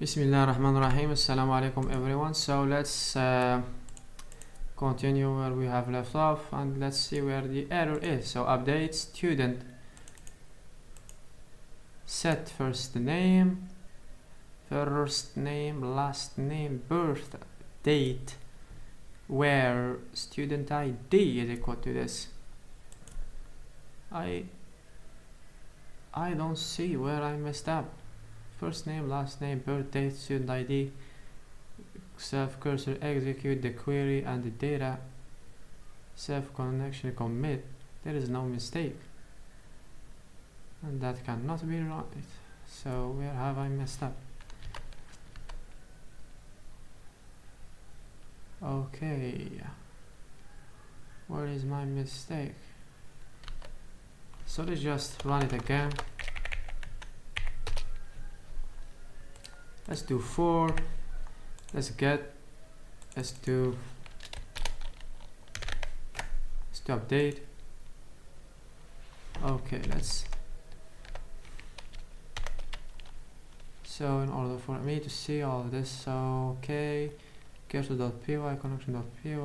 Bismillahirrahmanirrahim. Assalamu alaikum everyone. So let's continue where we have left off, and let's see where the error is. So update student set first name, last name, birth date, where student ID is equal to this. I don't see where I messed up. First name, last name, birth date, student ID, self cursor, execute the query and the data, self connection commit. There is no mistake, and that cannot be right. So where have I messed up? Okay, where is my mistake? So let's just run it again. Let's do for, let's do update. Okay, so in order for me to see all of this, so okay, cursor.py, connection.py,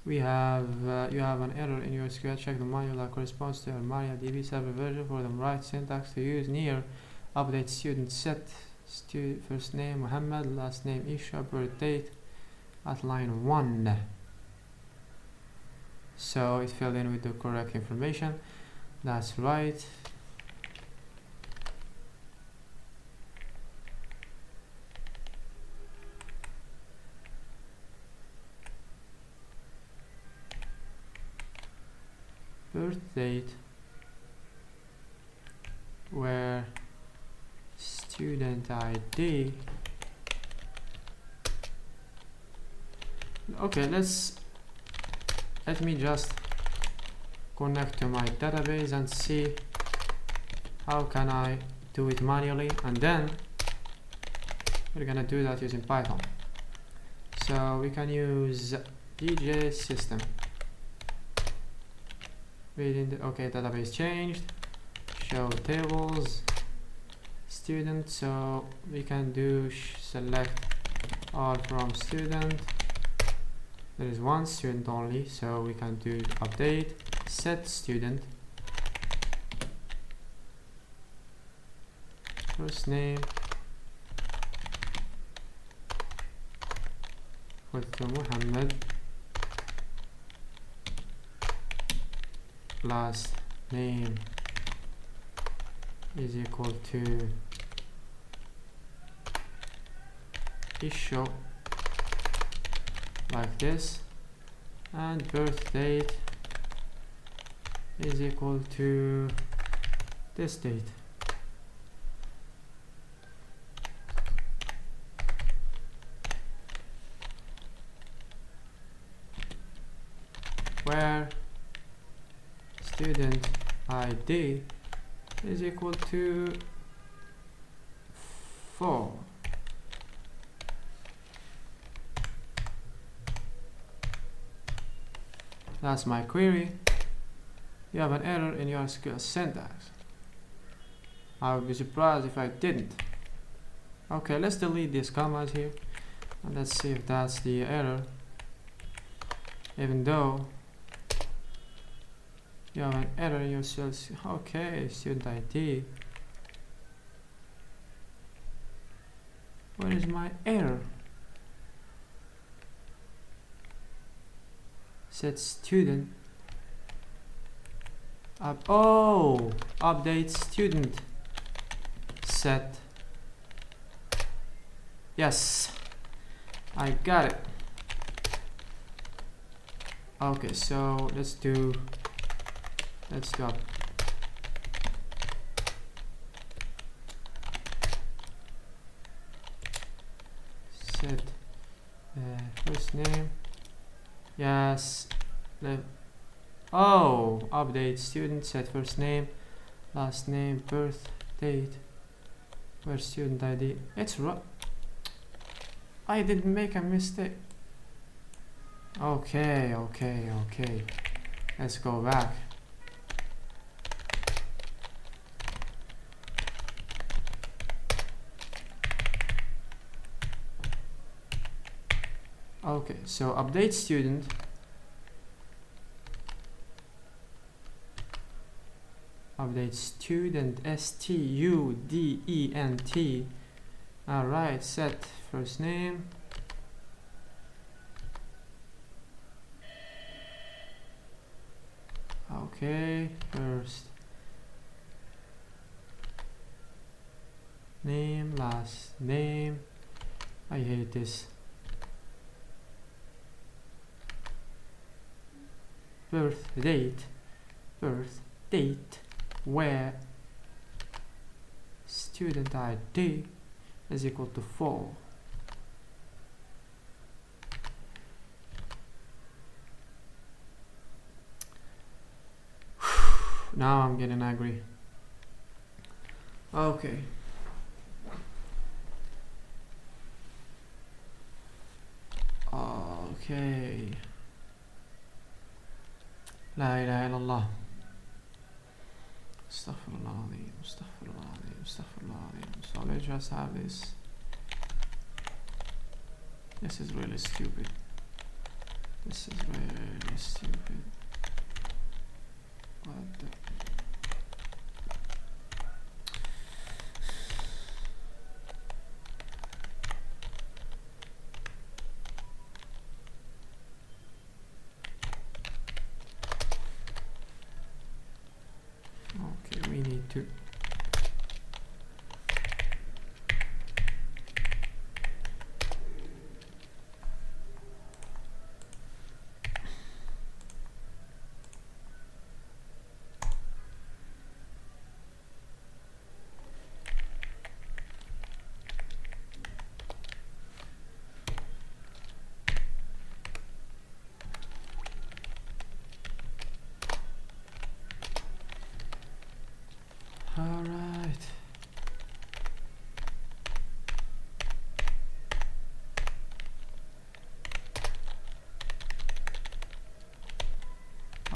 we have you have an error in your SQL. Check the manual that corresponds to your MariaDB server version for the right syntax to use. Near update student set first name Muhammad, last name Isha, birth date at line 1. So it filled in with the correct information. That's right. Birth date where student ID. Okay, let me just connect to my database and see how can I do it manually, and then we're gonna do that using Python. So we can use DJ system. Okay, database changed, show tables, student, so we can do select all from student. There is one student only, so we can do update set student first name equal to Muhammad, last name is equal to Isha, like this, and birth date is equal to this date. Where student ID is equal to 4. That's my query. You have an error in your SQL syntax. I would be surprised if I didn't. Okay, let's delete these commas here and let's see if that's the error. Even though you have an error in your SQL. Okay, student ID. Where is my error? Set student update student set. Yes, I got it. Okay, so let's do set first name. Yes. Update student set first name, last name, birth date, where student ID. It's right. I didn't make a mistake. Okay. Let's go back. Okay, so update student. Update student student. Alright, set first name. Okay, first name, last name. I hate this. Birth date, where student ID is equal to 4. Now I'm getting angry. Okay. Okay. La ilaha illallah. Astaghfirullah azim, astaghfirullah azim, astaghfirullah azim. So let's just have this. This is really stupid. This is really stupid. What the? Okay, we need to Alright.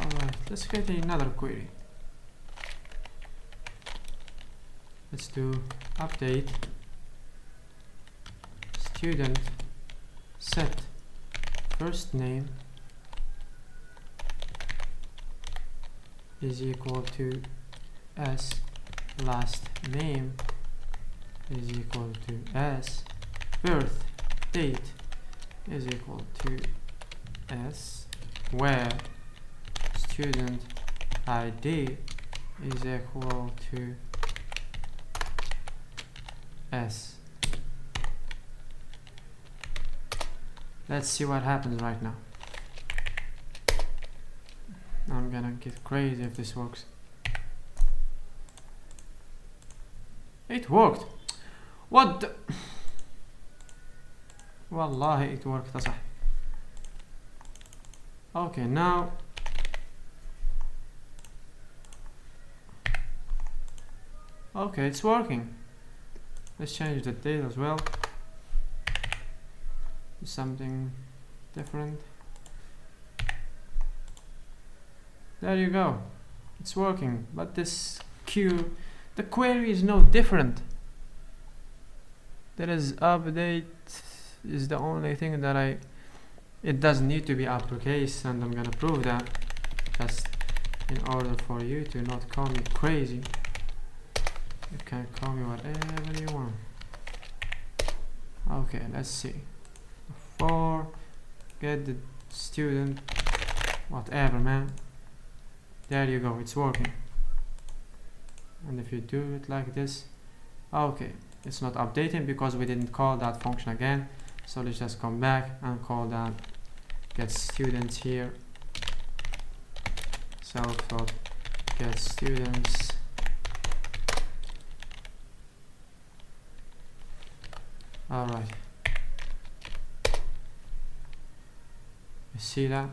Alright, let's create another query. Let's do update student set first name is equal to s, last name is equal to s, birth date is equal to s, where student ID is equal to s. Let's see what happens right now. I'm gonna get crazy if this works. It worked. What the? Wallahi it worked. صح. Okay, now okay, it's working. Let's change the date as well. Do something different. There you go. It's working. But this queue, the query is no different. There is update is the only thing that it doesn't need to be uppercase, and I'm gonna prove that just in order for you to not call me crazy. You can call me whatever you want. Okay, let's see. For get the student, whatever, man. There you go, it's working. And if you do it like this, okay, it's not updating because we didn't call that function again. So let's just come back and call that get students here. Self.get students. Alright. You see that?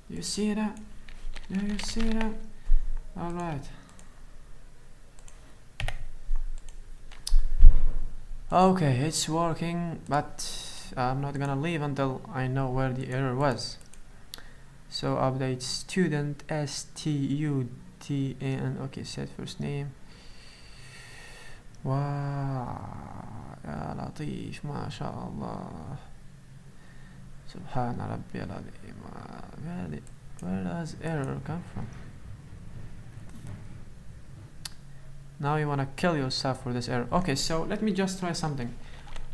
You see that? Do you see that? Alright. Okay, it's working, but I'm not gonna leave until I know where the error was. So update student student. Okay, set first name. Wow, يا لطيف ما شاء الله. سبحان ربي العظيم. Where does error come from? Now you wanna kill yourself for this error. Okay, so let me just try something.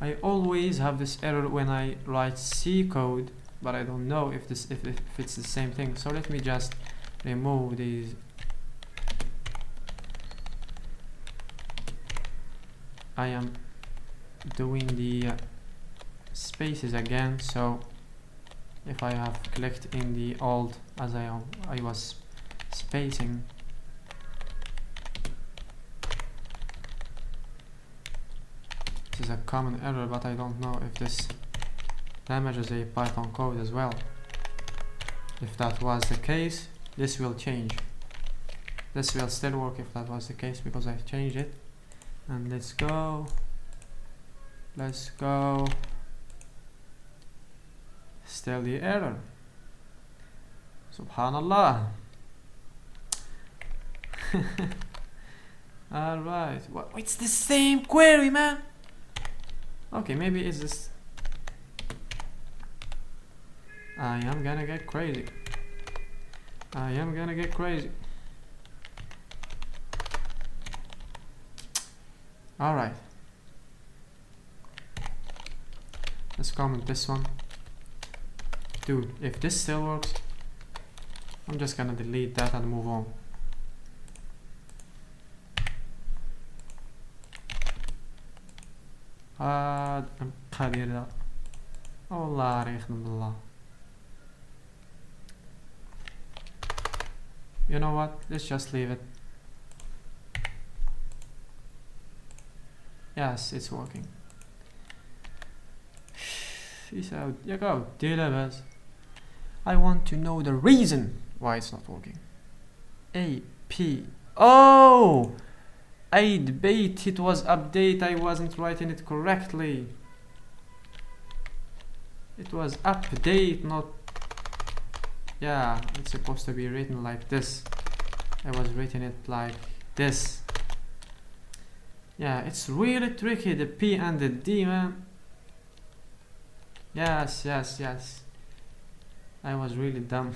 I always have this error when I write C code, but I don't know if it's the same thing. So let me just remove these. I am doing the spaces again, so if I have clicked in the alt as I was spacing, this is a common error, but I don't know if this damages a Python code as well. If that was the case, this will change. This will still work if that was the case, because I changed it. And let's go. Still the error. Subhanallah. Alright, it's the same query, man. Okay, maybe it's this. I am gonna get crazy. Alright, let's comment this one. Dude, if this still works, I'm just gonna delete that and move on. قدير والله يخدم بالله. You know what, let's just leave it. Yes, it's working. I want to know the reason why it's not working. AP. Oh! I debate it was update, I wasn't writing it correctly. It was update, not... Yeah, it's supposed to be written like this. I was writing it like this. Yeah, it's really tricky, the P and the D, man. Yes. I was really dumb.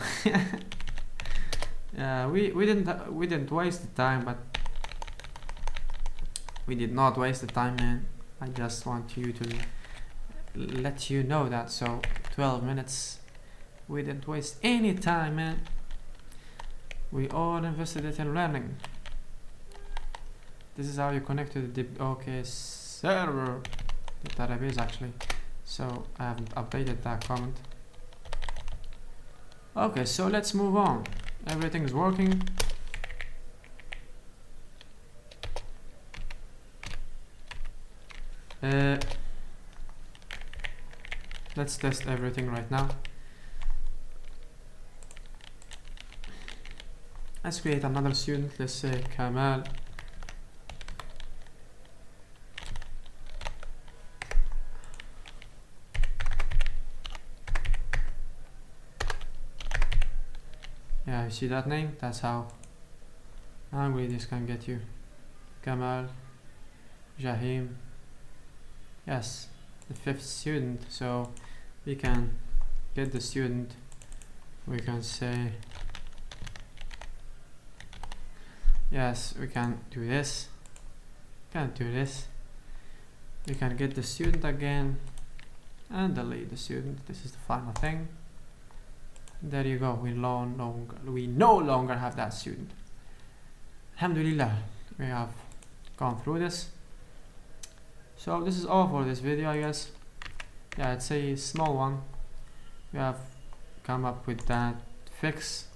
Yeah, we didn't waste the time, but we did not waste the time, man. I just want you to let you know that. So 12 minutes, we didn't waste any time, man. We all invested it in learning. This is how you connect to the server, the database actually. So I haven't updated that comment. Okay, so let's move on. Everything's working. Let's test everything right now. Let's create another student. Let's say Kamal. Yeah, you see that name? That's how hungry this can get you. Kamal, Jahim. Yes, the 5th student. So we can get the student. We can say, yes, we can do this. Can't do this. We can get the student again and delete the student. This is the final thing. There you go. We no longer have that student. Alhamdulillah, we have gone through this. So this is all for this video, I guess. Yeah, it's a small one. We have come up with that fix.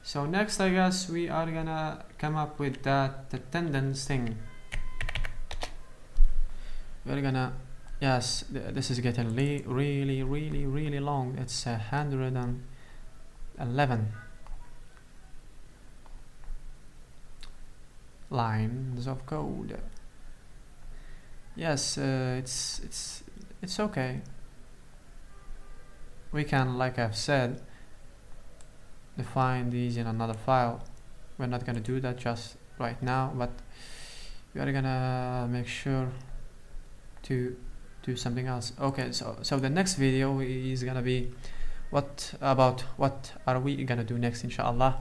So next, I guess we are gonna come up with that attendance thing. We're gonna, yes, this is getting really long. It's 111 lines of code. Yes, it's okay. We can, like I've said, define these in another file. We're not gonna do that just right now, but we are gonna make sure to do something else. Okay, so the next video is gonna be what are we gonna do next, inshallah.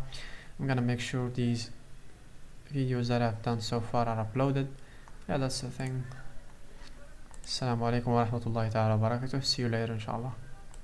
I'm gonna make sure these videos that I've done so far are uploaded. Yeah, that's the thing. Assalamu alaikum wa rahmatullahi ta'ala wa barakatuh. See you later, inshallah.